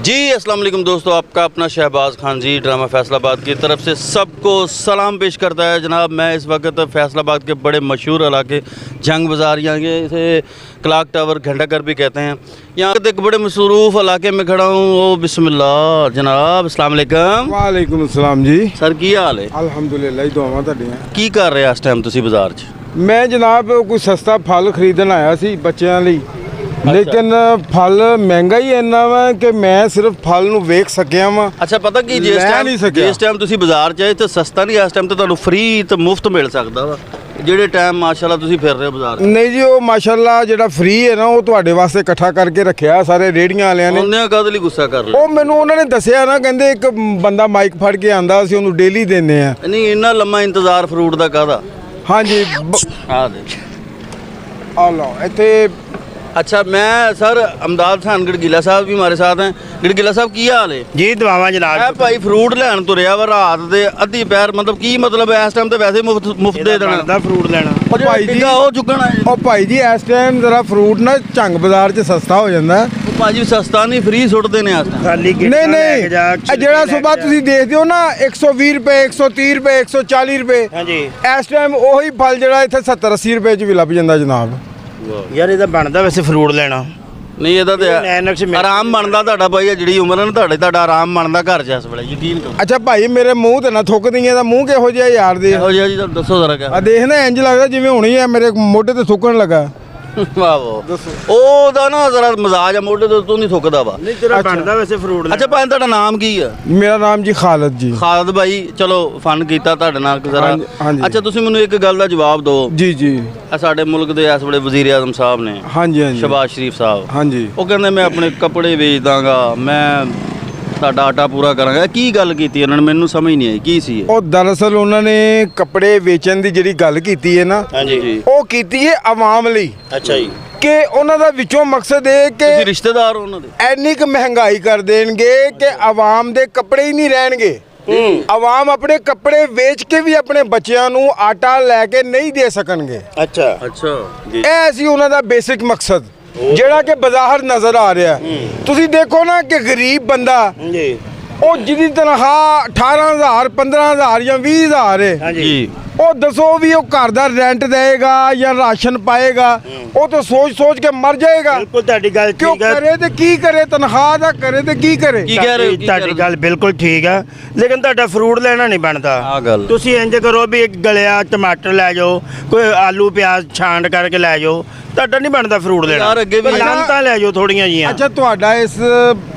जी अस्सलाम वालेकुम दोस्तों, आपका अपना शहबाज खान जी ड्रामा फैसलाबाद की तरफ से सबको सलाम पेश करता है। जनाब मैं इस वक्त फैसलाबाद के बड़े मशहूर इलाके जंग बाज़ार, यहाँ के इसे क्लाक टावर घंटाघर भी कहते हैं, यहाँ के एक बड़े मसरूफ़ इलाके में खड़ा हूँ। ओ बिस्मिल्लाह जनाब, अस्सलाम वालेकुम। वालेकुम अस्सलाम जी। सर की हाल है? अल्हम्दुलिल्लाह दुआवां तुहाडियां। की कर रहे इस टाइम तुसी बाज़ार 'ਚ? मैं जनाब कोई सस्ता फल खरीदਣ आया सी ਬੱਚਿਆਂ ਲਈ, लेकिन फल महंगा ही इन्ना वा कि मैं सिर्फ फल ਨੂੰ ਵੇਖ ਸਕਿਆ ਵਾਂ। ਅੱਛਾ ਪਤਾ ਕੀ ਜਿਸ ਟਾਈਮ ਤੁਸੀਂ ਬਾਜ਼ਾਰ 'ਚ ਆਏ ਤਾਂ ਸਸਤਾ ਨਹੀਂ, ਇਸ ਟਾਈਮ ਤੇ ਤੁਹਾਨੂੰ ਫ੍ਰੀ ਤੇ ਮੁਫਤ ਮਿਲ ਸਕਦਾ ਵਾ, ਜਿਹੜੇ ਟਾਈਮ ਮਾਸ਼ਾਅੱਲਾ ਤੁਸੀਂ ਫਿਰ ਰਹੇ ਹੋ ਬਾਜ਼ਾਰ 'ਚ। ਨਹੀਂ ਜੀ, ਉਹ ਮਾਸ਼ਾਅੱਲਾ ਜਿਹੜਾ ਫ੍ਰੀ ਹੈ ਨਾ ਉਹ ਤੁਹਾਡੇ ਵਾਸਤੇ ਇਕੱਠਾ ਕਰਕੇ ਰੱਖਿਆ ਸਾਰੇ ਰੇੜੀਆਂ ਵਾਲਿਆਂ ਨੇ। ਉਹਨੇ ਕਦ ਲਈ ਗੁੱਸਾ ਕਰ ਲਿਆ? ਉਹ ਮੈਨੂੰ ਉਹਨਾਂ ਨੇ ਦੱਸਿਆ ਨਾ, ਕਹਿੰਦੇ ਇੱਕ ਬੰਦਾ ਮਾਈਕ ਫੜ ਕੇ ਆਂਦਾ, ਅਸੀਂ ਉਹਨੂੰ ਡੇਲੀ ਦਿੰਦੇ ਆ। ਨਹੀਂ ਇੰਨਾ ਲੰਮਾ ਇੰਤਜ਼ਾਰ ਫਰੂਟ ਦਾ ਕਾਹਦਾ? ਹਾਂਜੀ ਆ ਦੇ ਆ ਲਓ ਇੱਥੇ। अच्छा मैं सर अमदाद खान गड़गीला साहब भी हमारे साथ हैं। गड़गीला साहब की हाल है जी? दुआवां जनाब। ए भाई फ्रूट लैन तुरिया वा रात दे अद्धी पैर, मतलब की मतलब है इस टाइम ते वैसे मुफ्त दे देना ਦਾ ਫਰੂਟ ਲੈਣਾ। ओ भाई जी ओ चुकना है। ਉਹ ਭਾਈ ਜੀ ਇਸ ਟਾਈਮ ਜ਼ਰਾ ਫਰੂਟ ਨਾ ਝੰਗ ਬਾਜ਼ਾਰ 'ਚ ਸਸਤਾ ਹੋ ਜਾਂਦਾ। ओ भाजी सस्ता नहीं फ्री सुटते ने इस टाइम। ਖਾਲੀ ਨਹੀਂ ਨਹੀਂ, ਇਹ ਜਿਹੜਾ ਸਵੇਰ ਤੁਸੀਂ ਦੇਖਦੇ ਹੋ ਨਾ 120 ਰੁਪਏ 130 ਰੁਪਏ 140 ਰੁਪਏ, ਹਾਂਜੀ ਇਸ ਟਾਈਮ ਉਹੀ ਫਲ ਜਿਹੜਾ ਇੱਥੇ 70 80 ਰੁਪਏ 'ਚ ਵੀ ਲੱਭ ਜਾਂਦਾ ਜਨਾਬ। ਯਾਰ ਇਹਦਾ ਬਣਦਾ ਵੈਸੇ ਫਰੂਟ ਲੈਣਾ। ਨਹੀਂ ਇਹਦਾ ਤੇ ਐਨਕ ਚ ਆਰਾਮ ਬਣਦਾ ਤੁਹਾਡਾ ਭਾਈ, ਜਿਹੜੀ ਉਮਰ ਹੈ ਨਾ ਤੁਹਾਡਾ ਆਰਾਮ ਬਣਦਾ ਘਰ 'ਚ ਇਸ ਵੇਲੇ, ਯਕੀਨ ਕਰੋ। ਅੱਛਾ ਭਾਈ, ਮੇਰੇ ਮੂੰਹ ਤੇ ਨਾ ਥੁੱਕਦੀਆਂ, ਦਾ ਮੂੰਹ ਕਿਹੋ ਜਿਹਾ ਯਾਰ ਦੇ। ਇਹੋ ਜਿਹਾ ਜੀ ਦੱਸੋ ਜ਼ਰਾ ਕਿਆ। ਆ ਦੇਖਣਾ ਇੰਜ ਲੱਗਦਾ ਜਿਵੇਂ ਹੁਣੀ ਆ ਮੇਰੇ ਮੋਢੇ ਤੇ ਥੁੱਕਣ ਲੱਗਾ। ਵਾਹ ਵਾਹ, ਉਹਦਾ ਨਾ ਜ਼ਰਾ ਮਜ਼ਾਜ ਆ, ਮੋਢੇ ਤੋਂ ਨਹੀਂ ਥੁੱਕਦਾ ਵਾ। ਨਹੀਂ ਤੇਰਾ ਬਣਦਾ ਵੈਸੇ ਫਰੂਟ ਅੱਛਾ ਭਾਈ ਤੁਹਾਡਾ ਨਾਮ ਕੀ ਆ? ਮੇਰਾ ਨਾਮ ਜੀ ਖਾਲਦ ਜੀ। ਖਾਲਦ ਭਾਈ, ਚਲੋ ਫਨ ਕੀਤਾ ਤੁਹਾਡੇ ਨਾਲ ਜ਼ਰਾ। ਹਾਂਜੀ। ਅੱਛਾ ਤੁਸੀਂ ਮੈਨੂੰ ਇੱਕ ਗੱਲ ਦਾ ਜਵਾਬ ਦਿਓ। ਜੀ ਜੀ। ਇਹ ਸਾਡੇ ਮੁਲਕ ਦੇ ਇਸ ਵੇਲੇ ਵਜ਼ੀਰ ਆਜ਼ਮ ਸਾਹਿਬ ਨੇ, ਹਾਂਜੀ ਹਾਂਜੀ ਸ਼ਹਬਾਜ਼ ਸ਼ਰੀਫ ਸਾਹਿਬ, ਹਾਂਜੀ। ਉਹ ਕਹਿੰਦੇ ਮੈਂ ਆਪਣੇ ਕੱਪੜੇ ਵੇਚ ਦਾਂਗਾ, ਮੈਂ ਤੁਹਾਡਾ ਆਟਾ ਪੂਰਾ ਕਰਾਂਗਾ। ਕੀ ਗੱਲ ਕੀਤੀ ਉਹਨਾਂ ਨੇ? ਮੈਨੂੰ ਸਮਝ ਨਹੀਂ ਆਈ ਕੀ ਸੀ ਇਹ? ਉਹ ਦਰਅਸਲ ਉਹਨਾਂ ਨੇ ਕੱਪੜੇ ਵੇਚਣ ਦੀ ਜਿਹੜੀ ਗੱਲ ਕੀਤੀ ਹੈ ਨਾ, ਹਾਂਜੀ ਉਹ ਕੀਤੀ ਹੈ ਆਵਾਮ ਲਈ। ਅੱਛਾ ਜੀ। ਕਿ ਉਹਨਾਂ ਦਾ ਵਿੱਚੋਂ ਮਕਸਦ ਇਹ ਤੁਸੀਂ ਕਿ ਰਿਸ਼ਤੇਦਾਰ ਹੋ ਉਹਨਾਂ ਦੇ? ਐਨੀ ਕੁ ਮਹਿੰਗਾਈ ਕਰ ਦੇਣਗੇ ਕਿ ਆਵਾਮ ਦੇ ਕੱਪੜੇ ਹੀ ਨਹੀਂ ਰਹਿਣਗੇ। ਆਵਾਮ ਆਪਣੇ ਕੱਪੜੇ ਵੇਚ ਕੇ ਵੀ ਆਪਣੇ ਬੱਚਿਆਂ ਨੂੰ ਆਟਾ ਲੈ ਕੇ ਨਹੀਂ ਦੇ ਸਕਣਗੇ। ਅੱਛਾ ਅੱਛਾ ਜੀ। ਇਹ ਸੀ ਉਹਨਾਂ ਦਾ ਬੇਸਿਕ ਮਕਸਦ, ਜਿਹੜਾ ਕਿ ਬਾਜ਼ਾਰ ਨਜ਼ਰ ਆ ਰਿਹਾ। ਤੁਸੀਂ ਦੇਖੋ ਨਾ ਕਿ ਗਰੀਬ ਬੰਦਾ, ਜੀ ਉਹ ਜਿਹਦੀ ਤਨਖਾਹ 18,000 15,000 ਜਾਂ 20,000 ਹੈ, ਹਾਂਜੀ ਉਹ ਦੱਸੋ ਵੀ ਉਹ ਘਰ ਦਾ ਰੈਂਟ ਦੇਏਗਾ ਜਾਂ ਰਾਸ਼ਨ ਪਾਏਗਾ? ਉਹ ਤਾਂ ਸੋਚ ਕੇ ਮਰ ਜਾਏਗਾ। ਬਿਲਕੁਲ ਤੁਹਾਡੀ ਗੱਲ ਕਿਉਂ ਠੀਕ ਹੈ। ਕਰੇ ਤੇ ਕੀ ਕਰੇ? ਤਨਖਾਹ ਦਾ ਕਰੇ ਤੇ ਕੀ ਕਰੇ? ਕੀ ਕਹਿ ਰਹੇ ਹੋ? ਕੀ ਕਹਿ ਰਹੇ ਤੁਹਾਡੀ ਹੋ? ਗੱਲ ਬਿਲਕੁਲ ਠੀਕ ਹੈ, ਲੇਕਿਨ ਤੁਹਾਡਾ ਫਰੂਟ ਲੈਣਾ ਨਹੀਂ ਬਣਦਾ। ਆਹ ਗੱਲ। ਤੁਸੀਂ ਇੰਜ ਕਰੋ ਵੀ ਇੱਕ ਗਲਿਆ ਟਮਾਟਰ ਲੈ ਜਾਓ, ਕੋਈ ਆਲੂ ਪਿਆਜ਼ ਛਾਂਟ ਕਰਕੇ ਲੈ ਜਾਓ, ਤੁਹਾਡਾ ਨਹੀਂ ਬਣਦਾ ਫਰੂਟ ਲੈਣਾ। ਯਾਰ ਅੱਗੇ ਵੀ ਤਾਂ ਲੈ ਜਾਓ ਥੋੜੀਆਂ ਜੀਆਂ। ਅੱਛਾ, ਤੁਹਾਡਾ ਇਸ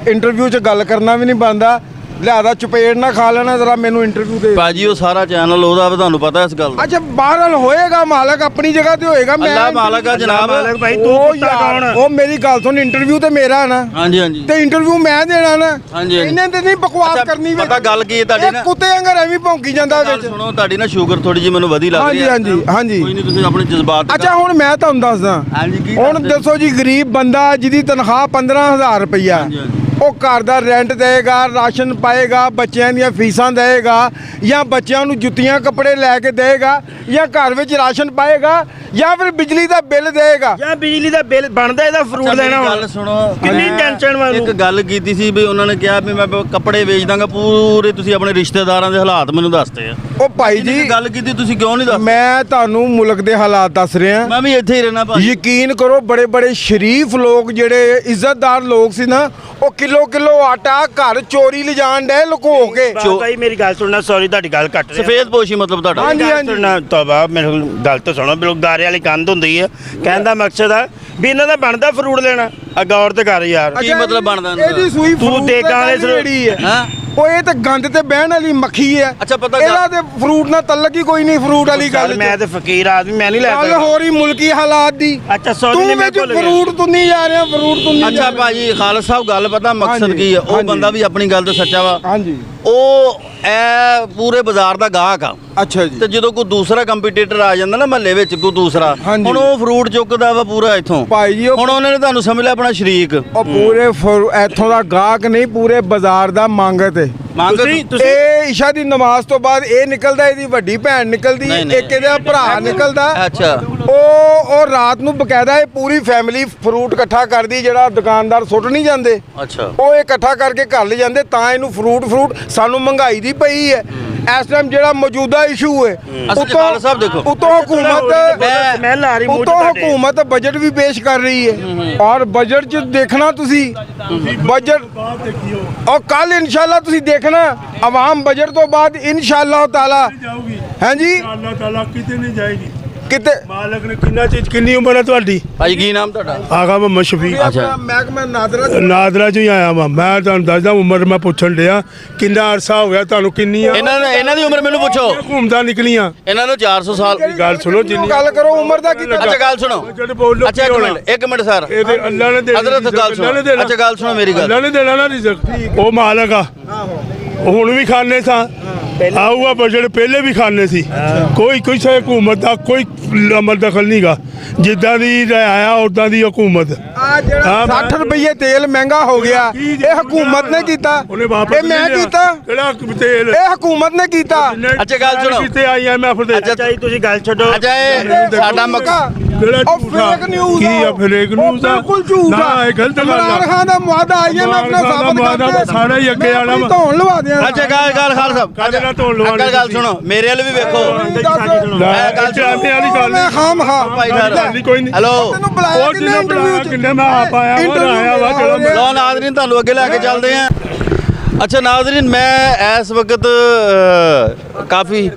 ਇੰਟਰਵਿਊ 'ਚ ਗੱਲ ਕਰਨਾ ਵੀ ਨਹੀਂ ਬਣਦਾ, ਲਿਆਦਾ ਚਪੇੜ ਨਾ ਖਾ ਲੈਣਾ। ਜ਼ਰਾ ਮੈਨੂੰ ਇੰਟਰਵਿਊ ਦੇ। ਭਾਜੀ ਉਹ ਸਾਰਾ ਚੈਨਲ ਉਹਦਾ, ਤੁਹਾਨੂੰ ਪਤਾ ਇਸ ਗੱਲ ਦਾ। ਅੱਛਾ, ਬਾਹਰਲ ਹੋਏਗਾ, ਮਾਲਕ ਆਪਣੀ ਜਗ੍ਹਾ ਤੇ ਹੋਏਗਾ। ਅੱਲਾਹ ਮਾਲਕ ਆ ਜਨਾਬ। ਮਾਲਕ ਭਾਈ, ਤੂੰ ਉਹ ਕੁੱਤਾ ਯਾਰ, ਕੌਣ? ਉਹ ਮੇਰੀ ਗੱਲ ਸੁਣ, ਇੰਟਰਵਿਊ ਤੇ ਮੇਰਾ ਨਾ, ਹਾਂਜੀ ਹਾਂਜੀ। ਤੇ ਇੰਟਰਵਿਊ ਮੈਂ ਦੇਣਾ ਨਾ। ਹਾਂਜੀ। ਇਹਨੇ ਤੇ ਨਹੀਂ ਬਕਵਾਸ ਕਰਨੀ। ਪਤਾ ਗੱਲ ਕੀ ਹੈ ਤੁਹਾਡੀ ਇਹ ਨਾ, ਕੁੱਤੇ ਵਾਂਗਰ ਐਵੇਂ ਭੌਂਕੀ ਜਾਂਦਾ ਗੱਲ ਵਿੱਚ। ਸੁਣੋ, ਤੁਹਾਡੀ ਨਾ ਸ਼ੂਗਰ ਥੋੜੀ ਜਿਹੀ ਮੈਨੂੰ ਵਧੀ ਲੱਗ ਰਹੀ ਹੈ। ਹਾਂਜੀ, ਹਾਂਜੀ। ਕੋਈ ਨਹੀਂ, ਤੁਸੀਂ ਆਪਣੇ ਜਜ਼ਬਾਤ ਤੇ ਅੱਛਾ ਹੁਣ ਮੈਂ ਤੁਹਾਨੂੰ ਦੱਸਦਾ। ਹਾਂਜੀ ਕੀ ਹੁਣ ਦੱਸੋ ਜੀ, ਗਰੀਬ ਬੰਦਾ ਜਿਹਦੀ ਤਨਖਾਹ 15,000 ਰੁਪਈਆ, ਹਾਂਜੀ, ਹਾਂਜੀ। ਉਹ ਘਰ ਦਾ ਰੈਂਟ ਦੇਏਗਾ, ਰਾਸ਼ਨ ਪਾਏਗਾ, ਬੱਚਿਆਂ ਦੀਆਂ ਫੀਸਾਂ ਦੇਏਗਾ, ਜਾਂ ਬੱਚਿਆਂ ਨੂੰ ਜੁੱਤੀਆਂ ਕੱਪੜੇ ਲੈ ਕੇ ਦੇਏਗਾ, ਜਾਂ ਘਰ ਵਿੱਚ ਰਾਸ਼ਨ ਪਾਏਗਾ, ਜਾਂ ਫਿਰ ਬਿਜਲੀ ਦਾ ਬਿੱਲ ਦੇਏਗਾ। ਜਾਂ ਬਿਜਲੀ ਦਾ ਬਿੱਲ ਬਣਦਾ, ਇਹਦਾ ਫਰੂਟ ਲੈਣਾ। ਗੱਲ ਸੁਣੋ, ਕਿੰਨੀ ਮੈਂ ਟੈਨਸ਼ਨ ਵਾਲੀ ਇੱਕ ਗੱਲ ਕੀਤੀ ਸੀ ਵੀ ਉਹਨਾਂ ਨੇ ਕਿਹਾ ਵੀ ਮੈਂ ਕੱਪੜੇ ਵੇਚ ਦਾਂਗਾ ਪੂਰੇ, ਤੁਸੀਂ ਆਪਣੇ ਰਿਸ਼ਤੇਦਾਰਾਂ ਦੇ ਹਾਲਾਤ ਮੈਨੂੰ ਦੱਸਦੇ ਆ। ਉਹ ਭਾਈ ਜੀ, ਗੱਲ ਕੀਤੀ ਤੁਸੀਂ ਕਿਉਂ ਨਹੀਂ ਦੱਸਦੇ? ਮੈਂ ਤੁਹਾਨੂੰ ਮੁਲਕ ਦੇ ਹਾਲਾਤ ਦੱਸ ਰਿਹਾ। ਮੈਂ ਵੀ ਇੱਥੇ ਹੀ ਰਹਿਣਾ ਭਾਜੀ। ਯਕੀਨ ਕਰੋ, ਬੜੇ ਬੜੇ ਸ਼ਰੀਫ ਲੋਕ, ਜਿਹੜੇ ਇੱਜ਼ਤਦਾਰ ਲੋਕ ਸੀ ਨਾ, ਉਹ ਕਿਲੋ ਆਟਾ ਘਰ ਚੋਰੀ ਲਿਜਾਣ ਡਏ ਲੁਕੋ ਕੇ। ਭਾਈ ਮੇਰੀ ਗੱਲ ਸੁਣਨਾ, ਸੌਰੀ ਤੁਹਾਡੀ ਗੱਲ ਕੱਟ ਰਿਹਾ। ਸਫੇਦ ਪੋਸ਼ੀ ਮਤਲਬ ਤੁਹਾਡਾ? ਹਾਂਜੀ, ਹਾਂਜੀ। ਤੋਬਾ, ਮੇਰੇ ਗੱਲ ਤਾਂ ਸੁਣੋ। ਬੇਲੁਗਦਾਰੇ ਵਾਲੀ ਕੰਧ ਹੁੰਦੀ ਹੈ, ਕਹਿਣ ਦਾ ਮਕਸਦ ਆ ਵੀ ਇਹਨਾਂ ਦਾ ਬਣਦਾ ਫਰੂਟ ਲੈਣਾ। ਆ ਗੌਰ ਤੇ ਕਰ ਯਾਰ। ਕੀ ਮਤਲਬ ਬਣਦਾ ਇਹਨਾਂ ਦਾ? ਇਹਦੀ ਸੂਈ ਤੂੰ fruit ਦੇਗਾਂ ਵਾਲੇ ਤੇ ਜਿਹੜੀ ਹੈ, ਹਾਂ ਉਹ ਇਹ ਤਾਂ ਗੰਦ ਤੇ ਬਹਿਣ ਵਾਲੀ ਮੱਖੀ ਹੈ। ਅੱਛਾ, ਪਤਾ ਇਹਦਾ ਤੇ ਫਰੂਟ ਨਾਲ ਤਲਕ ਹੀ ਕੋਈ ਨਹੀਂ। ਫਰੂਟ ਵਾਲੀ ਗੱਲ ਮੈਂ ਤੇ ਫਕੀਰ ਆਦਮੀ, ਮੈਂ ਨਹੀਂ ਲੈ ਗੱਲ ਸਕਦਾ। ਹੋ ਰਹੀ ਮੁਲਕੀ ਹਾਲਾਤ ਦੀ। ਅੱਛਾ ਸੌਰੀ, ਤੂੰ ਮੈਂ ਵਿੱਚ ਭੁੱਲ ਗਿਆ। ਫਰੂਟ ਤੂੰ ਨਹੀਂ ਜਾ ਰਿਹਾ, ਫਰੂਟ ਤੂੰ ਨਹੀਂ ਅੱਛਾ ਭਾਜੀ, ਖਾਲਦ ਸਾਹਿਬ ਗੱਲ ਪਤਾ ਮਕਸਦ ਹਾਂਜੀ, ਕੀ ਹੈ? ਉਹ ਹਾਂਜੀ। ਬੰਦਾ ਵੀ ਆਪਣੀ ਗੱਲ ਤੇ ਸੱਚਾ ਵਾ। ਹਾਂਜੀ। ਉਹ ਇਹ ਪੂਰੇ ਬਾਜ਼ਾਰ ਦਾ ਗਾਹਕ ਆ ਅੱਛਾ ਜੀ ਤੇ ਜਦੋਂ ਕੋਈ ਦੂਸਰਾ ਕੰਪੀਟੀਟਰ ਆ ਜਾਂਦਾ ਨਾ ਮਹੱਲੇ ਵਿੱਚ ਕੋਈ ਦੂਸਰਾ ਹਾਂਜੀ। ਹੁਣ ਉਹ ਫਰੂਟ ਚੁੱਕਦਾ ਵਾ ਪੂਰਾ ਇੱਥੋਂ ਭਾਈ ਜੀ ਹੁਣ ਉਹਨਾਂ ਨੇ ਤੁਹਾਨੂੰ ਸਮਝ ਲਿਆ ਆਪਣਾ ਸ਼ਰੀਕ ਉਹ ਪੂਰੇ ਇੱਥੋਂ ਦਾ ਗਾਹਕ ਨਹੀਂ, ਪੂਰੇ ਬਾਜ਼ਾਰ ਦਾ ਮੰਗਤ ਹੈ। ਮੰਗ ਇਹ ਇਸ਼ਾ ਦੀ ਨਮਾਜ਼ ਤੋਂ ਬਾਅਦ ਇਹ ਨਿਕਲਦਾ, ਇਹਦੀ ਵੱਡੀ ਭੈਣ ਨਿਕਲਦੀ, ਨਹੀਂ, ਨਹੀਂ। ਇੱਕ ਇਹਦਾ ਭਰਾ ਨਿਕਲਦਾ। ਅੱਛਾ ਉਹ ਰਾਤ ਨੂੰ ਬਕਾਇਦਾ ਇਹ ਪੂਰੀ ਫੈਮਿਲੀ ਫਰੂਟ ਇਕੱਠਾ ਕਰਦੀ, ਜਿਹੜਾ ਦੁਕਾਨਦਾਰ ਸੁੱਟ ਨਹੀਂ ਜਾਂਦੇ, ਅੱਛਾ ਉਹ ਇਹ ਇਕੱਠਾ ਕਰਕੇ ਘਰ ਲੈ ਜਾਂਦੇ। ਤਾਂ ਇਹਨੂੰ ਫਰੂਟ ਸਾਨੂੰ ਮਹਿੰਗਾਈ ਦੀ ਪਈ ਹੈ ਇਸ ਟਾਈਮ, ਜਿਹੜਾ ਮੌਜੂਦਾ ਇਸ਼ੂ ਹੈ। ਖਾਲਸਾ ਸਾਹਿਬ ਦੇਖੋ ਉਤੋਂ ਸਮੈਲ ਆ ਰਹੀ ਮੂੰਹ 'ਚ ਉਤੋਂ ਤੁਹਾਡੇ। ਹਕੂਮਤ ਬਜਟ ਵੀ ਪੇਸ਼ ਕਰ ਰਹੀ ਹੈ ਔਰ ਬਜਟ 'ਚ ਦੇਖਣਾ ਤੁਸੀਂ ਬਜਟ ਔਰ ਕੱਲ ਇਨਸ਼ਾਅੱਲਾ ਤੁਸੀਂ ਦੇਖਣਾ ਆਵਾਮ ਬਜਟ ਤੋਂ ਬਾਅਦ ਇਨਸ਼ਾਅੱਲਾ ਤਾਲਾ ਜਾਊਗੀ ਹਾਂਜੀ ਅੱਲਾਹ ਤਾਲਾ ਕਿਤੇ ਨਹੀਂ ਜਾਏਗੀ। ਕਿਤੇ ਮਾਲਕ ਨੇ ਕਿੰਨਾ ਚੀਜ਼, ਕਿੰਨੀ ਉਮਰ ਹੈ ਤੁਹਾਡੀ? ਭਾਈ ਕੀ ਨਾਮ ਤੁਹਾਡਾ ਆਗਾ ਮੈਂ ਸ਼ਫੀਕ ਆਪਣਾ ਮਹਿਕਮਾ ਨਾਦਰਾ ਨਾਦਰਾ ਚੋਂ ਹੀ ਆਇਆ ਵਾਂ। ਮੈਂ ਤੁਹਾਨੂੰ ਦੱਸਦਾ ਉਮਰ ਮੈਂ ਪੁੱਛਣ ਡਿਆ ਕਿੰਨਾ ਅਰਸਾ ਹੋ ਗਿਆ ਤੁਹਾਨੂੰ, ਕਿੰਨੀ ਆ ਇਹਨਾਂ ਦੀ ਉਮਰ ਮੈਨੂੰ ਪੁੱਛੋ। ਘੁੰਮਦਾ ਨਿਕਲੀਆਂ। ਇਹਨਾਂ ਨੂੰ 400 ਸਾਲ ਗੱਲ ਸੁਣੋ ਜਿੰਨੀ ਗੱਲ ਕਰੋ ਉਮਰ ਦਾ ਕੀ ਅੱਛਾ ਗੱਲ ਸੁਣੋ ਜਦ ਬੋਲੋ ਅੱਛਾ ਇੱਕ ਮਿੰਟ ਸਰ ਇਹਦੇ ਅੱਲਾ ਨੇ ਦੇਣਾ ਹਜ਼ਰਤ ਗੱਲ ਸੁਣੋ। ਅੱਲਾ ਨੇ ਦੇਣਾ। ਅੱਛਾ ਗੱਲ ਸੁਣੋ ਮੇਰੀ ਗੱਲ। ਅੱਲਾ ਨੇ ਦੇਣਾ ਨਾ ਰਿਜ਼ਕ, ਉਹ ਮਾਲਕ ਆ। ਹੁਣ ਵੀ ਖਾਣੇ ਸਾਂ ਆਊਗਾ ਬਜਟ, ਪਹਿਲੇ ਵੀ ਖਾਣੇ ਸੀ। ਕੋਈ ਕਿਸੇ ਹਕੂਮਤ ਦਾ ਕੋਈ ਅਮਲ ਦਖਲ ਨਹੀਂਗਾ। ਜਿੱਦਾਂ ਦੀ ਆਇਆ ਉਦਾਂ ਦੀ ਹਕੂਮਤ। ਆ ਜਿਹੜਾ 60 ਰੁਪਏ ਤੇਲ ਮਹਿੰਗਾ ਹੋ ਗਿਆ, ਇਹ ਹਕੂਮਤ ਨੇ ਕੀਤਾ, ਉਹਨੇ ਵਾਪਸ ਇਹ ਮੈਂ ਕੀਤਾ, ਕਿਹੜਾ ਤੇਲ ਇਹ ਹਕੂਮਤ ਨੇ ਕੀਤਾ। ਅੱਛਾ ਗੱਲ ਸੁਣੋ। ਕਿਤੇ IMF ਦੇ ਅੱਛਾ ਜੀ ਤੁਸੀਂ ਗੱਲ ਛੱਡੋ। ਅੱਛਾ ਇਹ ਸਾਡਾ ਮਕਸਦ ਕਿਹੜਾ ਉਹ ਝੂਠਾ? ਫੇਕ ਨਿਊਜ਼ ਕੀ ਆ ਫੇਕ ਨਿਊਜ਼ ਆ? ਬਿਲਕੁਲ ਝੂਠ ਨਾ ਆ। ਇਹ ਗਲਤ ਗੱਲ ਇਮਰਾਨ ਆ। ਖਾਨ ਦਾ ਮੁਆਦਾ IMF ਨੇ ਸਾਬਤ ਕਰਤਾ। ਸਾਰਾ ਹੀ ਅੱਗੇ ਆਣਾ ਵਾ। ਧੌਣ ਲਵਾ ਦਿਆਂ। ਅੱਛਾ ਗੱਲ ਖਾਲ ਸਾਹਿਬ ਕਾਹਦੇ ਨਾਲ ਧੋਣ ਲਵਾਉਣੀ ਅੰਕਲ ਗੱਲ ਤੁਸੀਂ? ਸੁਣੋ ਮੇਰੇ ਵੱਲ ਵੀ ਵੇਖੋ ਲੈ, ਇਹ ਗੱਲ ਇੱਥੇ ਆਉਂਦੇ ਵਾਲੀ ਗੱਲ ਮੈਂ ਨਹੀਂ। ਖਾਮ ਖਾ ਭਾਈ ਸਾਹਿਬ ਨਹੀਂ, ਕੋਈ ਨਹੀਂ। ਹੈਲੋ ਤੈਨੂੰ ਬੁਲਾਇਆ ਉਹ ਜਿਹਨੇ ਬੁਲਾਇਆ ਕਿੰਨੇ ਮੈਂ ਆਪ ਆਇਆ ਵਾ, ਆਇਆ ਵਾ ਚਲੋ ਲੋ ਨਾਜ਼ਰੀਨ ਤੁਹਾਨੂੰ ਅੱਗੇ ਲੈ ਕੇ ਚੱਲਦੇ ਆਂ। ਅੱਛਾ ਨਾਜ਼ਰੀਨ ਮੈਂ ਇਸ ਵਕਤ ਕਾਫੀ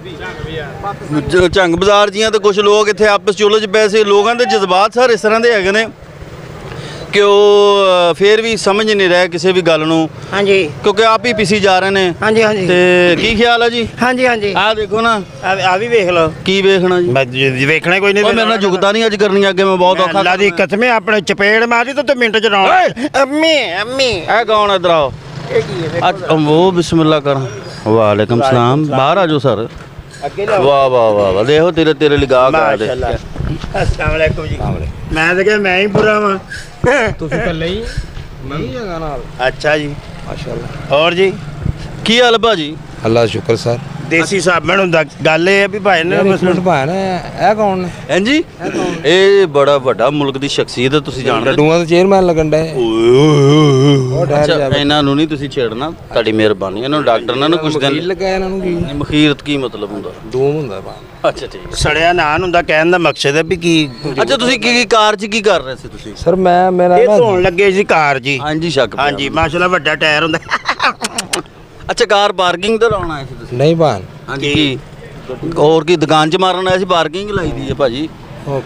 ਝੰਗ ਬਾਜ਼ਾਰ ਜੀਆਂ ਤੇ ਕੁਝ ਲੋਕ ਇੱਥੇ ਆਪਸ ਚ ਉਲਝ ਪਏ ਸੀ। ਲੋਕਾਂ ਦੇ ਜਜ਼ਬਾਤ ਸਰ ਇਸ ਤਰ੍ਹਾਂ ਦੇ ਹੈਗੇ ਨੇ ਕਿ ਉਹ ਫੇਰ ਵੀ ਸਮਝ ਨਹੀਂ ਰਹੇ ਕਿਸੇ ਵੀ ਗੱਲ ਨੂੰ, ਹਾਂਜੀ ਕਿਉਂਕਿ ਆਪ ਹੀ ਪਿੱਛੇ ਜਾ ਰਹੇ ਨੇ। ਹਾਂਜੀ ਹਾਂਜੀ ਤੇ ਕੀ ਖਿਆਲ ਹੈ ਜੀ? ਹਾਂਜੀ ਹਾਂਜੀ ਆਹ ਦੇਖੋ ਨਾ, ਆ ਵੀ ਵੇਖ ਲਓ। ਕੀ ਵੇਖਣਾ ਜੀ? ਮੈਂ ਵੇਖਣਾ ਕੋਈ ਨਹੀਂ। ਉਹ ਮੇਰੇ ਨਾਲ ਜੁਗਤਾ ਨਹੀਂ ਅੱਜ ਕਰਨੀ, ਅੱਗੇ ਮੈਂ ਬਹੁਤ ਔਖਾ ਅੱਲਾ ਦੀ ਕਸਮ ਹੈ, ਆਪਣੇ ਚਪੇੜ ਮਾਰੀ ਤਾਂ ਤੂੰ ਮਿੰਟ ਚ ਰੌਣ। ਅੰਮੀ ਅੰਮੀ ਇਹ ਕੌਣ ਇਧਰ ਆਓ। ਇਹ ਕੀ ਹੈ अच्छा वो बिस्मिल्लाह कर वालेकुम सलाम बाहर आ जाओ सर ਅੱਗੇ वाह वाह वाह वाह देखो तेरे तेरे लिए गा गा दे ਮਾਸ਼ਾਅੱਲਾ। अस्सलाम वालेकुम जी। मैं तो क्या मैं ही बुरा वां। ਤੁਸੀਂ ਕੱਲੇ ਹੀ ਮੈਂ ਵੀ ਹੈਗਾ ਨਾਲ अच्छा जी ਮਾਸ਼ਾਅੱਲਾ। और जी की हाल है भाजी? ਅੱਲਾ ਦਾ ਸ਼ੁਕਰ ਸਰ। देसी साबण ਹੁੰਦਾ ਗੱਲ ਇਹ ਆ ਵੀ ਭਾਈ ਨੇ ਇੱਕ ਮਿੰਟ ਭਾਇਆ ਨਾ ਇਹ ਕੌਣ ਨੇ? हैं जी ਇਹ ਬੜਾ ਵੱਡਾ ਮੁਲਕ ਦੀ ਸ਼ਖਸੀਅਤ ਹੈ, ਤੁਸੀਂ ਜਾਣਦੇ ਹੋ। ਲੱਡੂਆਂ ਦਾ ਚੇਅਰਮੈਨ ਲੱਗਣ ਡੇ। ਉਹ ਠਹਿਰ ਅੱਛਾ ਜਾ ਇਹਨਾਂ ਨੂੰ ਨਹੀਂ ਤੁਸੀਂ ਛੇੜਨਾ, ਤੁਹਾਡੀ ਮਿਹਰਬਾਨੀ। ਇਹਨਾਂ ਨੂੰ ਡਾਕਟਰ ਨਾਲ ਕੁਝ ਵਕੀਲ ਦਿਨ ਲੱਗਾ ਇਹਨਾਂ ਨੂੰ ਕੀ ਮਖੀਰਤ ਕੀ ਮਤਲਬ ਹੁੰਦਾ? ਦੂਮ ਹੁੰਦਾ ਭਾ। ਅੱਛਾ ਠੀਕ ਸੜਿਆ ਨਾਨ ਹੁੰਦਾ, ਕਹਿਣ ਦਾ ਮਕਸਦ ਹੈ ਵੀ ਕੀ ਅੱਛਾ ਤੁਸੀਂ ਕੀ ਕਾਰ 'ਚ ਕੀ ਕਰ ਰਹੇ ਸੀ ਤੁਸੀਂ? ਸਰ ਮੈਂ ਮੇਰਾ ਇਹ ਨਾ ਧੋਣ ਲੱਗੇ ਸੀ ਕਾਰ ਜੀ। ਹਾਂਜੀ ਸ਼ੱਕ ਪਿਆ ਹਾਂਜੀ ਮਾਸ਼ਾਅੱਲਾ ਵੱਡਾ ਟਾਇਰ ਹੁੰਦਾ। ਅੱਛਾ ਕਾਰ ਪਾਰਕਿੰਗ ਤੇ ਲਾਉਣ ਆਏ ਸੀ ਤੁਸੀਂ? ਨਹੀਂ ਭਾਨ ਹਾਂਜੀ ਕੀ ਹੋਰ ਕੀ ਦੁਕਾਨ 'ਚ ਮਾਰਨ ਆਏ ਸੀ? ਪਾਰਕਿੰਗ ਲਾਈ ਦੀ ਹੈ ਭਾਜੀ। ਉਹ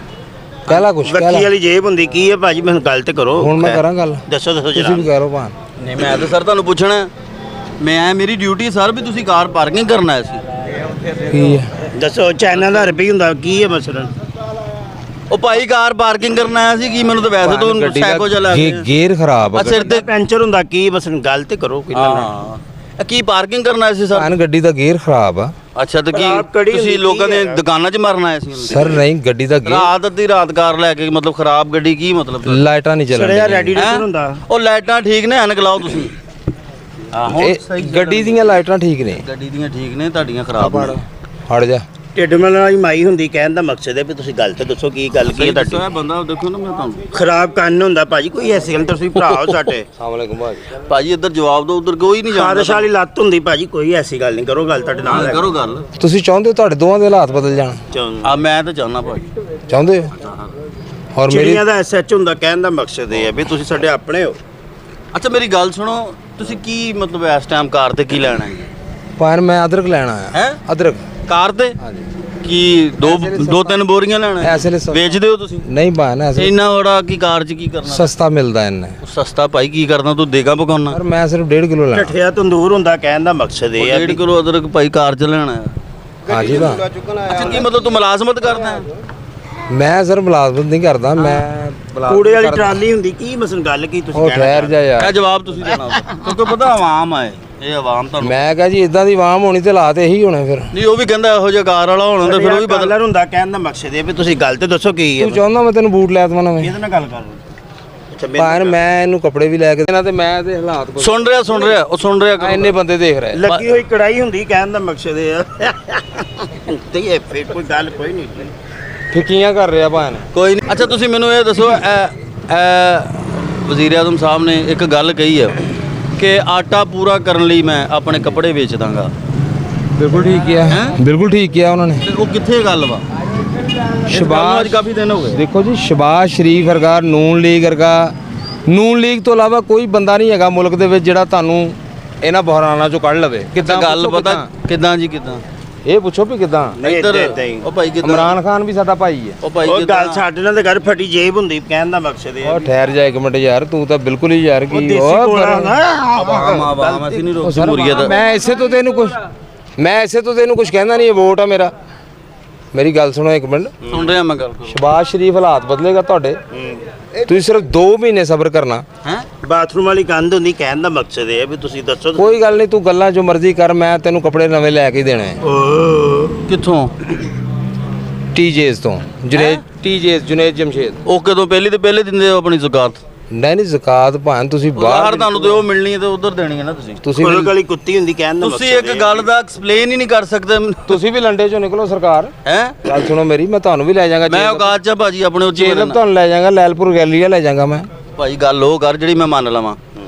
ਕਹਿਲਾ ਕੁਛ ਵੱਖੀ ਕਹਿਲਾ। ਵਾਲੀ ਜੇਬ ਹੁੰਦੀ ਕੀ ਹੈ ਭਾਜੀ? ਮੈਨੂੰ ਗੱਲ ਤੇ ਕਰੋ। ਹੁਣ ਮੈਂ ਕਰਾਂ ਗੱਲ, ਦੱਸੋ ਦੱਸੋ ਤੁਸੀਂ ਜਰਾ। ਵੀ ਕਰੋ ਭਾਨ। ਨਹੀਂ ਮੈਂ ਤਾਂ ਸਰ ਤੁਹਾਨੂੰ ਪੁੱਛਣਾ, ਮੈਂ ਮੇਰੀ ਡਿਊਟੀ ਸਰ ਵੀ ਤੁਸੀਂ ਕਾਰ ਪਾਰਕਿੰਗ ਕਰਨ ਆਏ ਸੀ। ਕੀ ਹੈ ਦੱਸੋ ਚਾਈਨਾ ਦਾ ਰੁਪਈ ਹੁੰਦਾ ਕੀ ਹੈ ਮਸਲਾ? ਉਹ ਭਾਈ ਕਾਰ ਪਾਰਕਿੰਗ ਕਰਨ ਆਇਆ ਸੀ ਕੀ? ਮੈਨੂੰ ਤਾਂ ਵੈਸੇ ਤੋਂ ਗੱਡੀ ਦਾ ਸਾਈਕੋ ਚਲਾ ਗੇਅਰ ਖਰਾਬ ਆ। ਸਿਰ ਤੇ ਪੈਂਚਰ ਹੁੰਦਾ ਕੀ ਮਸਲਾ? ਗੱਲ ਤੇ ਕਰੋ ਪਹਿਲਾਂ। ਹਾਂ ਇਹ ਕੀ ਪਾਰਕਿੰਗ ਕਰਨ ਆਏ ਸੀ ਸਰ? ਭਾਨ ਗੱਡੀ ਦਾ ਗੇਅਰ ਖਰਾਬ ਆ। ਅੱਛਾ ਤੇ ਖਰਾਬ ਕੀ ਕਿਹੜੀ ਤੁਸੀਂ ਹੁੰਦੀ ਲੋਕਾਂ ਕੀ ਦੇ ਹੈ? ਦੁਕਾਨਾਂ 'ਚ ਮਾਰਨ ਆਏ ਸੀ? ਸਰ ਨਹੀਂ ਗੱਡੀ ਦਾ ਗੇਅਰ ਰਾਤ ਅੱਧੀ ਰਾਤ ਕਾਰ ਲੈ ਕੇ ਮਤਲਬ ਖਰਾਬ ਗੱਡੀ ਕੀ ਮਤਲਬ? ਲਾਈਟਾਂ ਨਹੀਂ ਚੱਲਣ ਸੜਿਆ ਡੀਆਂ। ਰੈਡੀਏਟਰ ਹੁੰਦਾ। ਉਹ ਲਾਈਟਾਂ ਠੀਕ ਨੇ, ਐਨਕ ਲਾਓ ਤੁਸੀਂ। ਹਾਂ ਹੁਣ ਇਹ ਗੱਡੀ ਦੀਆਂ ਲਾਈਟਾਂ ਠੀਕ ਨੇ। ਗੱਡੀ ਦੀਆਂ ਠੀਕ ਨੇ, ਤੁਹਾਡੀਆਂ ਖਰਾਬ ਨੇ। ਹਟ ਜਾ। ਢਿੱਡ ਮਲਣ ਵਾਲੀ ਮਾਈ ਹੁੰਦੀ, ਕਹਿਣ ਦਾ ਮਕਸਦ ਹੈ ਵੀ ਤੁਸੀਂ ਗੱਲ ਤੇ ਦੱਸੋ ਕੀ ਗੱਲ ਕੀ ਹੈ ਦੱਸੋ ਤੁਹਾਡੀ? ਇਹ ਬੰਦਾ ਦੇਖੋ ਨਾ, ਮੈਂ ਤੁਹਾਨੂੰ ਖਰਾਬ ਕੰਨ ਹੁੰਦਾ ਭਾਜੀ, ਕੋਈ ਐਸੀ ਗੱਲ ਤੁਸੀਂ ਭਰਾ ਹੋ ਸਾਡੇ। ਅਸਲਾਮੁਅਲੈਕੁਮ ਭਾਜੀ। ਭਾਜੀ ਇੱਧਰ ਜਵਾਬ ਦਿਓ, ਉਧਰ ਕੋਈ ਨਹੀਂ ਖਾਰਸ਼ ਜਾਣਦਾ। ਵਾਲੀ ਲੱਤ ਹੁੰਦੀ ਭਾਜੀ, ਕੋਈ ਐਸੀ ਗੱਲ ਨਹੀਂ। ਕਰੋ ਗੱਲ ਤੁਹਾਡੇ ਨਾਲ ਕਰੋ ਗੱਲ। ਤੁਸੀਂ ਚਾਹੁੰਦੇ ਹੋ ਤੁਹਾਡੇ ਦੋਵਾਂ ਦੇ ਹਾਲਾਤ ਬਦਲ ਜਾਣ? ਆ ਮੈਂ ਤਾਂ ਚਾਹੁੰਦਾ ਭਾਜੀ। ਚਾਹੁੰਦੇ ਹੋ? ਔਰ ਮੇਰੀ ਚਿੜੀਆਂ ਦਾ ਐਸਐਚ ਹੁੰਦਾ, ਕਹਿਣ ਦਾ ਮਕਸਦ ਇਹ ਹੈ ਵੀ ਤੁਸੀਂ ਸਾਡੇ ਆਪਣੇ ਹੋ। ਅੱਛਾ ਮੇਰੀ ਗੱਲ ਸੁਣੋ, ਤੁਸੀਂ ਕੀ ਮਤਲਬ ਇਸ ਟਾਈਮ ਕਾਰ ਤੇ ਕੀ ਲੈਣਾ ਹੈ? ਭਾਨ ਮੈਂ ਅਦਰਕ ਲੈਣ ਆਇਆ। ਹੈਂ? ਅਦਰਕ ਕਾਰ ਤੇ ਹਾਂਜੀ। ਕੀ ਦੋ ਤਿੰਨ ਬੋਰੀਆਂ ਲੈਣਾ ਹੈ? ਐਸੇ ਲਈ ਸਸਤਾ- ਵੇਚਦੇ ਹੋ ਤੁਸੀਂ? ਨਹੀਂ ਭਾਨ ਐਸੇ ਇੰਨਾ ਬੜਾ ਕੀ ਕਾਰ 'ਚ ਕੀ ਕਰਨਾ? ਸਸਤਾ ਮਿਲਦਾ ਇਹਨੇ। ਸਸਤਾ ਭਾਈ ਕੀ ਕਰਨਾ, ਤੂੰ ਦੇਗਾ ਪਕਾਉਣਾ? ਪਰ ਮੈਂ ਸਿਰਫ 1.5 ਕਿਲੋ ਲੈਣਾ। ਢੱਠਿਆ ਤੰਦੂਰ ਹੁੰਦਾ, ਕਹਿਣ ਦਾ ਮਕਸਦ ਇਹ ਹੈ 1.5 ਵੀ ਕਿਲੋ ਅਦਰਕ ਭਾਈ ਕਾਰ 'ਚ ਲੈਣਾ ਹੈ। ਹਾਂਜੀ ਭਾਨ ਅੱਛਾ ਕੀ ਮਤਲਬ ਤੂੰ ਮੁਲਾਜ਼ਮਤ ਕਰਦਾ ਹੈ? ਮੈਂ ਸਰ ਮੁਲਾਜ਼ਮਤ ਨਹੀਂ ਕਰਦਾ। ਮੈਂ ਕੂੜੇ ਵਾਲੀ ਟਰਾਲੀ ਹੁੰਦੀ, ਕੀ ਮਸਲ ਗੱਲ ਕੀ ਤੁਸੀਂ ਉਹ ਕਹਿਣਾ ਠਹਿਰ ਜਾ ਇਹ ਯਾਰ। ਜਵਾਬ ਤੁਸੀਂ ਦੇਣਾ ਉਹਦਾ। ਕਿਉਂਕਿ ਪਤਾ ਆਵਾਮ ਆਏ ਇਹ ਆਵਾਮ ਤੁਹਾਨੂੰ ਮੈਂ ਕਿਹਾ ਜੀ ਇਦਾਂ ਦੀ ਆਵਾਮ ਹੋਣੀ ਤੇ ਹਾਲਾਤ ਇਹੀ ਹੋਣੇ ਫਿਰ। ਨਹੀਂ ਉਹ ਵੀ ਕਹਿੰਦਾ ਇਹੋ ਜਿਹਾ ਕਾਰ ਵਾਲਾ ਹੋਣਾ ਤੇ ਫਿਰ ਉਹ ਵੀ ਬਦਲ ਬਦਲਰ ਹੁੰਦਾ ਕਹਿਣ ਦਾ ਮਕਸਦ ਇਹ ਵੀ ਤੁਸੀਂ ਗੱਲ ਤੇ ਦੱਸੋ ਕੀ ਹੈ ਤੂੰ ਚਾਹੁੰਦਾ ਮੈਂ ਤੈਨੂੰ ਬੂਟ ਲੈ ਦਵਾਂ ਨਵੇਂ? ਇਹਦੇ ਨਾਲ ਗੱਲ ਕਰ ਲਓ। ਅੱਛਾ ਭਾਣ ਮੈਂ ਇਹਨੂੰ ਕੱਪੜੇ ਵੀ ਲੈ ਕੇ ਦੇਣਾ ਤੇ ਮੈਂ ਤੇ ਹਾਲਾਤ ਕੁਛ- ਸੁਣ ਰਿਹਾ ਉਹ ਸੁਣ ਰਿਹਾ ਇੰਨੇ ਬੰਦੇ ਦੇਖ ਰਹੇ। ਲੱਗੀ ਹੋਈ ਕੜਾਈ ਹੁੰਦੀ ਕਹਿਣ ਦਾ ਮਕਸਦ ਇਹ ਆ ਤੇ ਇਹ ਫਿਰ ਕੋਈ ਗੱਲ ਕੋਈ ਨਹੀਂ ਫਿੱਕੀਆਂ ਕਰ ਰਿਹਾ ਭਾਣ। ਕੋਈ ਨਹੀਂ। ਅੱਛਾ ਤੁਸੀਂ ਮੈਨੂੰ ਇਹ ਦੱਸੋ ਵਜ਼ੀਰ ਆਜ਼ਮ ਸਾਹਿਬ ਨੇ ਇੱਕ ਗੱਲ ਕਹੀ ਹੈ ਕਿ ਆਟਾ ਪੂਰਾ ਕਰਨ ਲਈ ਮੈਂ ਆਪਣੇ ਕੱਪੜੇ ਵੇਚ ਦਾਂਗਾ। ਬਿਲਕੁਲ ਠੀਕ ਕਿਹਾ, ਬਿਲਕੁਲ ਠੀਕ ਕਿਹਾ ਉਹਨਾਂ ਨੇ। ਤੇ ਉਹ ਕਿੱਥੇ ਗੱਲ ਵਾ? ਸ਼ਬਾਸ਼ ਅੱਜ ਕਾਫੀ ਦਿਨ ਹੋ ਗਏ। ਦੇਖੋ ਜੀ, ਸ਼ਬਾਸ਼ ਸ਼ਰੀਫ ਵਰਗਾ, ਨੂਨ ਲੀਗ ਤੋਂ ਇਲਾਵਾ ਕੋਈ ਬੰਦਾ ਨਹੀਂ ਹੈਗਾ ਮੁਲਕ ਦੇ ਵਿੱਚ ਜਿਹੜਾ ਤੁਹਾਨੂੰ ਇਹਨਾਂ ਬਹਰਾਨਾਂ ਚੋਂ ਕੱਢ ਲਵੇ। ਕਿੱਦਾਂ ਗੱਲ ਪੁੱਛੋ ਪਤਾ ਕਿੱਦਾਂ ਜੀ ਕਿੱਦਾਂ? ਇਹ ਪੁੱਛੋ ਵੀ ਕਿੱਦਾਂ। ਇੱਧਰ ਉਹ ਭਾਈ ਕਿੱਦਾਂ? ਇਮਰਾਨ ਖਾਨ ਵੀ ਸਾਡਾ ਭਾਈ ਹੈ। ਉਹ ਭਾਈ ਉਹ ਕਿੱਦਾਂ? ਗੱਲ ਸਾਡੇ ਨਾਲ ਤੇ ਘਰ ਫਟੀ ਜੇਬ ਹੁੰਦੀ ਕਹਿਣ ਦਾ ਮਕਸਦ ਇਹ ਉਹ ਠਹਿਰ ਜਾ ਇੱਕ ਮਿੰਟ ਯਾਰ, ਤੂੰ ਤਾਂ ਬਿਲਕੁਲ ਹੀ ਯਾਰ ਉਹ ਕੀ ਦੇਸੀ ਕੋਲਾ ਹੁੰਦਾ ਆਵਾਮ ਅਸੀਂ ਨਹੀਂ ਰੋਕ ਜਮਹੂਰੀਅਤ। ਮੈਂ ਇਸੇ ਤੋਂ ਤੈਨੂੰ ਕੁਝ ਕਹਿੰਦਾ ਨਹੀਂ, ਇਹ ਵੋਟ ਆ ਮੇਰਾ। ਮੇਰੀ ਗੱਲ ਸੁਣੋ ਇੱਕ ਮਿੰਟ। ਸੁਣ ਰਿਹਾ ਮੈਂ ਗੱਲ। ਸ਼ਬਾਸ਼ ਸ਼ਰੀਫ ਹਾਲਾਤ ਬਦਲੇਗਾ ਤੁਹਾਡੇ। ਤੁਸੀਂ ਸਿਰਫ 2 ਮਹੀਨੇ ਸਬਰ ਕਰਨਾ। ਹੈ ਬਾਥਰੂਮ ਵਾਲੀ ਕੰਧ ਹੁੰਦੀ ਕਹਿਣ ਦਾ ਮਕਸਦ ਇਹ ਵੀ ਤੁਸੀਂ ਦੱਸੋ ਕੋਈ ਗੱਲ ਨਹੀਂ, ਤੂੰ ਗੱਲਾਂ ਜੋ ਮਰਜ਼ੀ ਕਰ, ਮੈਂ ਤੈਨੂੰ ਕੱਪੜੇ ਨਵੇਂ ਲੈ ਕੇ ਹੀ ਦੇਣੇ ਆ। ਕਿੱਥੋਂ? ਟੀਜੇਸ ਤੋਂ ਜੁਨੇਦ ਜਮਸ਼ੇਦ। ਉਹ ਕਦੋਂ ਪਹਿਲੇ ਦਿੰਦੇ ਹੋ ਆਪਣੀ ਜ਼ਕਾਤ? ਨਹੀਂ ਜ਼ਕਾਤ ਭਾਂ ਤੁਸੀਂ ਬਾਹਰ ਬਾਹਰ ਤੁਹਾਨੂੰ ਤੇ ਉਹ ਮਿਲਣੀ ਹੈ ਤੇ ਉਧਰ ਦੇਣੀ ਹੈ ਨਾ ਤੁਸੀਂ। ਤੁਸੀਂ ਕੋਲ ਵਾਲੀ ਕੁੱਤੀ ਹੁੰਦੀ ਕਹਿਣ ਦਾ ਤੁਸੀਂ ਇੱਕ ਗੱਲ ਦਾ ਐਕਸਪਲੇਨ ਹੀ ਨਹੀਂ ਕਰ ਸਕਦੇ। ਤੁਸੀਂ ਵੀ ਲੰਡੇ ਚੋਂ ਨਿਕਲੋ ਸਰਕਾਰ। ਹੈ ਗੱਲ ਸੁਣੋ ਮੇਰੀ, ਮੈਂ ਤੁਹਾਨੂੰ ਵੀ ਲੈ ਜਾਵਾਂਗਾ। ਮੈਂ ਔਕਾਤ ਚ ਭਾਜੀ ਆਪਣੇ ਉੱਚੀ ਜੇਲਮ ਤੁਹਾਨੂੰ ਲੈ ਜਾਵਾਂਗਾ, ਲੈਲਪੁਰ ਗੈਲੀਆ ਲੈ ਜਾਵਾਂਗਾ ਮੈਂ। ਭਾਈ ਗੱਲ ਉਹ ਕਰ ਜਿਹੜੀ ਮੈਂ ਮੰਨ ਲਵਾਂ।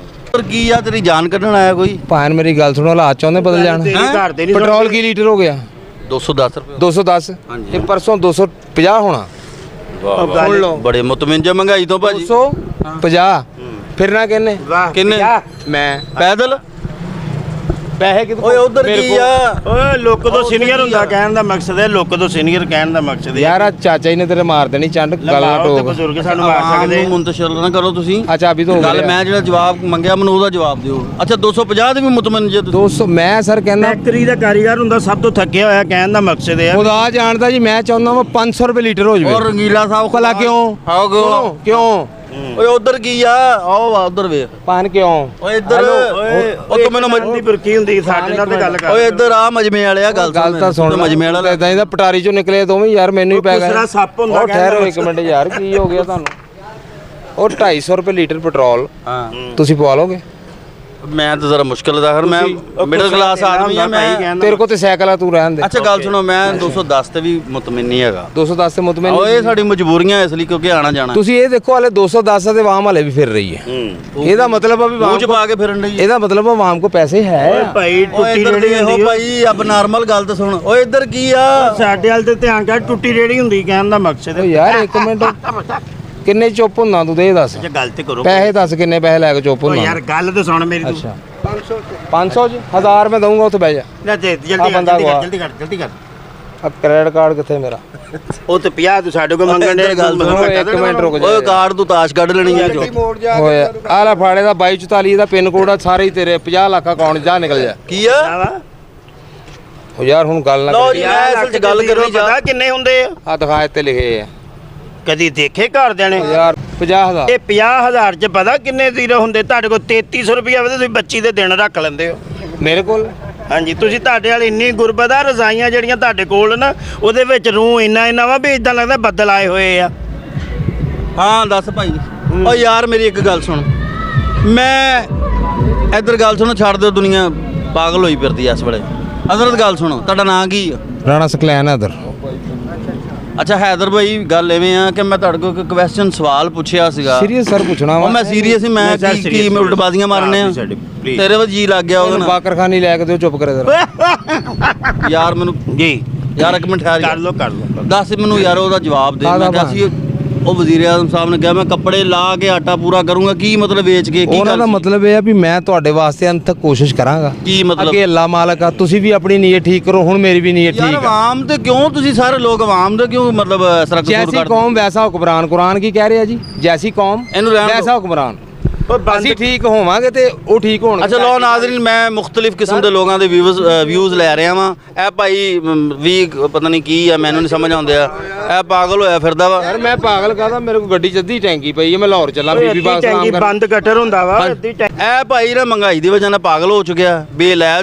ਪਰ ਕੀ ਆ ਤੇਰੀ ਜਾਨ ਕੱਢਣ ਆਇਆ ਕੋਈ? ਭਾਂ ਮੇਰੀ ਗੱਲ ਸੁਣੋ, ਹਾਲਾਤ ਚਾਹੁੰਦੇ ਬਦਲ ਜਾਣ। ਤੇਰੀ ਘਰ ਦੇ ਨਹੀਂ ਪੈਟਰੋਲ ਕੀ ਲੀਟਰ ਹੋ ਗਿਆ? 210 ਰੁਪਏ। 210 ਹਾਂਜੀ। ਤੇ ਪਰਸੋਂ 250 ਹੋਣਾ। ਸੁਣ ਲਓ, ਬੜੇ ਮੁਤਮਿਨ ਮਹਿੰਗਾਈ ਤੋਂ ਭਾਜੀ। 250 ਫਿਰਨਾ ਕਿੰਨੇ? ਵਾਹ ਕਿੰਨੇ? ਮੈਂ ਪੈਦਲ? ਪੈਸੇ ਕਿਦੋਂ? ਓਏ ਉਧਰ ਕੀ ਆ? ਓਏ ਲੋਕ ਤੋਂ ਸੀਨੀਅਰ ਹੁੰਦਾ ਕਹਿਣ ਦਾ ਮਕਸਦ ਹੈ, ਲੋਕ ਤੋਂ ਸੀਨੀਅਰ ਕਹਿਣ ਦਾ ਮਕਸਦ ਹੈ ਯਾਰ ਆ ਚਾਚਾ ਜੀ ਨੇ ਤੇਰੇ ਮਾਰ ਦੇਣੀ ਚੰਡ ਗੱਲ ਨਾ ਤੇ ਟੋਕ। ਬਜ਼ੁਰਗ ਸਾਨੂੰ ਮਾਰ ਆਵਾਮ ਸਕਦੇ ਨੂੰ ਮੁੰਤਸ਼ਰ ਨਾ ਕਰੋ ਤੁਸੀਂ। ਆ ਚਾਬੀ ਤੋਂ ਗੱਲ ਮੈਂ ਜਿਹੜਾ ਜਵਾਬ ਮੰਗਿਆ ਮੈਨੂੰ ਉਹਦਾ ਜਵਾਬ ਦਿਓ। ਅੱਛਾ 250 ਦੇ ਵੀ ਮੁਤਮਿਨ ਜੇ ਤੁਸੀਂ? 200 ਮੈਂ ਸਰ ਕਹਿੰਦਾ ਫੈਕਟਰੀ ਦਾ ਕਾਰੀਗਰ ਹੁੰਦਾ ਸਭ ਤੋਂ ਥੱਕਿਆ ਹੋਇਆ ਕਹਿਣ ਦਾ ਮਕਸਦ ਹੈ ਖੁਦਾ ਜਾਣਦਾ ਜੀ, ਮੈਂ ਚਾਹੁੰਦਾ ਹਾਂ 500 ਰੁਪਏ ਲੀਟਰ ਹੋ ਔਰ ਜਾਵੇ। ਰੰਗੀਲਾ ਸਾਹਿਬ ਭਲਾ ਕਿਉਂ? ਆਓ ਕਿਉਂ? ਓਏ ਉਧਰ ਕੀ ਆ? ਆਓ ਉਧਰ ਵੇਖ। ਪਾਨ ਕਿਉਂ? ਓਏ ਇੱਧਰ ਉਹ ਤੂੰ ਮੈਨੂੰ ਦੀ ਬੁਰਕੀ ਹੁੰਦੀ ਸਾਡੇ ਨਾਲ ਤੇ ਗੱਲ ਕਰ ਓਏ ਇੱਧਰ ਆ ਮਜਮੇ ਵਾਲਿਆ ਗੱਲ ਗੱਲ ਤਾਂ ਸੁਣ। ਮਜਮੇ ਵਾਲਾ ਇਦਾਂ ਇਹਦਾ ਪਟਾਰੀ ਚੋਂ ਨਿਕਲੇ ਦੋਵੇਂ ਯਾਰ, ਮੈਨੂੰ ਹੀ ਪੈ ਗਿਆ। ਦੂਸਰਾ ਸੱਪ ਹੁੰਦਾ ਉਹ ਕਹਿੰਦਾ ਠਹਿਰੋ ਇੱਕ ਮਿੰਟ ਯਾਰ, ਕੀ ਹੋ ਗਿਆ ਤੁਹਾਨੂੰ? ਉਹ 250 ਰੁਪਏ ਲੀਟਰ ਪੈਟਰੋਲ ਹਾਂ ਤੁਸੀਂ ਪਵਾ ਲੋਗੇ? ਮੈਂ ਤਾਂ ਜ਼ਰਾ ਮੁਸ਼ਕਿਲ ਦਾ ਮੈਂ ਮਿਡਲ ਕਲਾਸ ਆਦਮੀ ਆ ਮੈਂ। ਤੇਰੇ ਕੋਲ ਤੇ ਸਾਈਕਲ ਆ, ਤੂੰ ਰਹਿਣ ਦੇ। ਅੱਛਾ ਗੱਲ ਸੁਣੋ, ਮੈਂ 210 ਤੇ ਵੀ ਮੁਤਮਿਨ ਨਹੀਂ ਹੈਗਾ। 210 ਤੇ ਮੁਤਮਿਨ ਓਏ ਸਾਡੀ ਮਜਬੂਰੀਆਂ ਇਸ ਲਈ ਕਿਉਂਕਿ ਆਣਾ ਜਾਣਾ। ਤੁਸੀਂ ਇਹ ਦੇਖੋ ਹਲੇ 210 ਤੇ ਆਵਾਮ ਹਲੇ ਵੀ ਫਿਰ ਰਹੀ ਹੈ। ਇਹਦਾ ਮਤਲਬ ਆ ਵੀ ਮੂੰਹ ਚ ਪਾ ਕੇ ਫਿਰਨ ਲਈ। ਇਹਦਾ ਮਤਲਬ ਆ ਆਵਾਮ ਕੋ ਪੈਸੇ ਹੈ। ਭਾਈ ਓਏ ਟੁੱਟੀ ਇੱਧਰ ਰੇੜੀ ਦੇਖੋ ਹੁੰਦੀ ਭਾਈ, ਅਬ ਨਾਰਮਲ ਗੱਲ ਤਾਂ ਸੁਣ। ਓਏ ਇੱਧਰ ਕੀ ਆ? ਸਾਡੇ ਵਾਲ ਤੇ ਧਿਆਨ ਕਰ, ਟੁੱਟੀ ਰੇੜੀ ਹੁੰਦੀ ਕਹਿਣ ਦਾ ਮਕਸਦ ਓ ਹੈ ਯਾਰ ਇੱਕ ਮਿੰਟ, ਕਿੰਨੇ ਚੁੱਪ ਹੁੰਦਾ ਤੂੰ? ਦੇ ਦੱਸ ਅੱਛਾ ਗੱਲ ਤੇ ਕਰੋ ਪੈਸੇ ਦੱਸ, ਕਿੰਨੇ ਪੈਸੇ ਲੈ ਕੇ ਚੁੱਪ ਓ ਹੁੰਦਾ? ਯਾਰ ਗੱਲ ਤੇ ਸੁਣ ਮੇਰੀ ਤੂੰ ਅੱਛਾ 500 ਜੀ 1000 ਮੈਂ ਦਊਂਗਾ, ਉੱਥੇ ਬਹਿ ਜਾ। ਲੈ ਦੇ ਆ ਜਲਦੀ ਬੰਦਾ ਕਰ ਗਵਾ। ਜਲਦੀ ਕਰ ਆ ਕ੍ਰੈਡਿਟ ਕਾਰਡ ਕਿੱਥੇ ਮੇਰਾ? ਉਹ ਤੇ 50 ਤੂੰ ਸਾਡੇ ਕੋਲ ਮੰਗਣ ਦੇ ਗੱਲ ਸੁਣੋ, ਇੱਕ ਮਿੰਟ ਰੁਕ ਜਾ। ਓਏ ਕਾਰਡ ਤੂੰ ਤਾਸ਼ ਕੱਢ ਲੈਣੀ ਆ ਜੋ। ਓਏ ਆ ਲੈ ਫਾੜੇ ਦਾ 2244 ਦਾ ਪਿੰਨ ਕੋਡ ਆ, ਸਾਰੇ ਹੀ ਤੇਰੇ 50 ਲੱਖ ਅਕਾਊਂਟ ਜਾ ਨਿਕਲ ਜਾ। ਕੀ ਆ? ਓ ਯਾਰ ਹੁਣ ਗੱਲ ਨਾ ਲਓ ਕਰ। ਜੀ, ਮੈਂ ਅਸਲ ਚ ਗੱਲ ਕਰਨੀ ਜਾ। ਪਤਾ ਕਿੰਨੇ ਹੁੰਦੇ ਆ ਆ ਦਿਖਾ ਇੱਥੇ ਲਿਖੇ ਆ ਕਦੀ ਦੇਖੇ ਘਰਦਿਆਂ ਨੇ ਯਾਰ 50 ਦਾ। ਇਹ 50000 ਚ ਪਤਾ ਕਿੰਨੇ ਜ਼ੀਰੋ ਹੁੰਦੇ? ਤੁਹਾਡੇ ਕੋਲ 3300 ਰੁਪਇਆ ਵੇ ਤੁਸੀਂ ਬੱਚੀ ਦੇ ਦਿਨ ਰੱਖ ਲੈਂਦੇ ਹੋ। ਮੇਰੇ ਕੋਲ ਹਾਂਜੀ ਤੁਸੀਂ ਤੁਹਾਡੇ ਵਾਲੀ ਇੰਨੀ ਗੁਰਬਤ ਆ, ਰਜ਼ਾਈਆਂ ਜਿਹੜੀਆਂ ਤੁਹਾਡੇ ਕੋਲ ਨਾ ਉਹਦੇ ਵਿੱਚ ਰੂਹ ਇੰਨਾ ਵਾ ਵੀ ਇਦਾਂ ਲੱਗਦਾ ਬੱਦਲ ਆਏ ਹੋਏ ਆ। ਹਾਂ ਦੱਸ ਭਾਈ। ਓ ਯਾਰ ਮੇਰੀ ਇੱਕ ਗੱਲ ਸੁਣ, ਮੈਂ ਇੱਧਰ ਗੱਲ ਸੁਣ, ਛੱਡ ਦਿਓ, ਦੁਨੀਆ ਪਾਗਲ ਹੋਈ ਫਿਰਦੀ ਐ ਇਸ ਵੇਲੇ। ਅਦਰਤ ਗੱਲ ਸੁਣੋ, ਤੁਹਾਡਾ ਨਾਂ ਕੀ ਆ? ਰਾਣਾ ਸਕਲੈਨ ਇਧਰ। ਅੱਛਾ ਹੈਦਰ ਭਾਈ, ਗੱਲ ਐਵੇਂ ਆ ਕਿ ਮੈਂ ਤੁਹਾਡੇ ਕੋਲ ਇੱਕ ਕੁਐਸਚਨ ਸਵਾਲ ਪੁੱਛਿਆ ਸੀਗਾ। ਸੀਰੀਅਸ ਸਰ ਪੁੱਛਣਾ ਉਹ ਵਾ। ਮੈਂ ਸੀਰੀਅਸ ਹੀ, ਮੈਂ ਕੀ ਮੈਂ ਉਲਟਬਾਜ਼ੀਆਂ ਮਾਰਨੇ ਆ? ਤੇਰੇ ਵਿੱਚ ਜੀ ਲੱਗ ਗਿਆ ਉਹਦੇ ਨਾਲ। ਬਾਕਰਖਾਨੀ ਲੈ ਕੇ ਦਿਓ, ਚੁੱਪ ਕਰੇ ਜ਼ਰਾ। ਯਾਰ ਮੈਨੂੰ ਜੀ ਯਾਰ ਇੱਕ ਮਿੰਟ ਠਹਿਰ ਕਰ ਜਾ। ਲਓ ਦੱਸ ਮੈਨੂੰ ਯਾਰ ਉਹਦਾ ਜਵਾਬ ਦੇ। ਮੈਂ ਕਿਹਾ ਸੀ ਉਹ ਵਜ਼ੀਰ ਆਜ਼ਮ ਸਾਹਿਬ ਨੇ ਕਿਹਾ ਮੈਂ ਕੱਪੜੇ ਲਾ ਕੇ ਆਟਾ ਪੂਰਾ ਕਰੂੰਗਾ, ਕੀ ਮਤਲਬ ਵੇਚ ਕੇ? ਕੀ ਉਹਨਾਂ ਦਾ ਗੱਲ ਸੀ? ਮਤਲਬ ਇਹ ਆ ਵੀ ਮੈਂ ਤੁਹਾਡੇ ਵਾਸਤੇ ਅੰਤ ਤੱਕ ਕੋਸ਼ਿਸ਼ ਕਰਾਂਗਾ। ਕੀ ਮਤਲਬ? ਅੱਗੇ ਅੱਲਾ ਮਾਲਕ ਆ, ਤੁਸੀਂ ਵੀ ਆਪਣੀ ਨੀਅਤ ਠੀਕ ਕਰੋ, ਹੁਣ ਮੇਰੀ ਵੀ ਨੀਅਤ ਯਾਰ ਠੀਕ ਆ। ਆਵਾਮ ਤੇ ਕਿਉਂ ਤੁਸੀਂ ਸਾਰੇ ਲੋਕ ਆਵਾਮ ਦੇ ਕਿਉਂ ਮਤਲਬ ਇਸ ਤਰ੍ਹਾਂ ਕਸੂਰ ਜੈਸੀ ਕੱਢਦੇ? ਕੌਮ ਵੈਸਾ ਹੁਕਮਰਾਨ। ਕੁਰਾਨ ਕੀ ਕਹਿ ਰਿਹਾ ਜੀ? ਜੈਸੀ ਕੌਮ ਇਹਨੂੰ ਰਹਿਣ ਦਿਓ। ਵੈਸਾ ਹੁਕਮਰਾਨ। ਅਸੀਂ ਠੀਕ ਹੋਵਾਂਗੇ ਤੇ ਉਹ ਠੀਕ ਹੋਣਗੇ। ਅੱਛਾ ਲੋ ਨਾਜ਼ਰੀਨ, ਮੈਂ ਮੁxtਲਿਫ ਕਿਸਮ ਦੇ ਲੋਕਾਂ ਦੇ ਵਿਊਜ਼ ਲੈ ਰਿਹਾ ਵਾਂ। ਇਹ ਭਾਈ ਵੀ ਪਤਾ ਨਹੀਂ ਕੀ ਆ, ਮੈਨੂੰ ਨਹੀਂ ਸਮਝ ਆਉਂਦੇ ਆ। ਇਹ ਪਾਗਲ ਹੋਇਆ ਫਿਰਦਾ ਵਾ। ਯਾਰ ਮੈਂ ਪਾਗਲ ਕਾਹਦਾ, ਮੇਰੇ ਕੋਲ ਗੱਡੀ 'ਚ ਅੱਧੀ ਟੈਂਕੀ ਪਈ ਹੈ, ਮੈਂ ਲਾਹੌਰ ਚੱਲਾਂ ਬੀਬੀ ਬਾਗ ਟੈਂਕੀ ਸਲਾਮ ਕਰਨ। ਬੰਦ ਗਟਰ ਹੁੰਦਾ ਵਾ ਅੱਧੀ ਇਹ ਭਾਈ ਨਾ ਮਹਿੰਗਾਈ ਦੀ ਵਜ੍ਹਾ ਨਾਲ ਪਾਗਲ ਹੋ ਚੁੱਕਿਆ, ਬੇਲੈ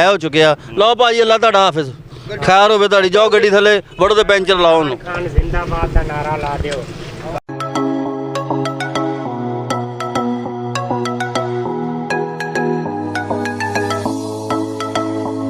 ਹੋ ਚੁੱਕਿਆ। ਲਓ ਭਾਈ, ਅੱਲਾ ਤੁਹਾਡਾ ਹਾਫਿਜ਼, ਖੈਰ ਹੋਵੇ ਤੁਹਾਡੀ। ਜਾਓ ਗੱਡੀ ਥੱਲੇ ਵੜੋ ਤੇ ਪੈਂਚਰ ਲਾਓ ਉਹਨੂੰ। ਖਾਨ ਜ਼ਿੰਦਾਬਾਦ ਦਾ ਨਾਰਾ ਲਾ ਦਿਓ।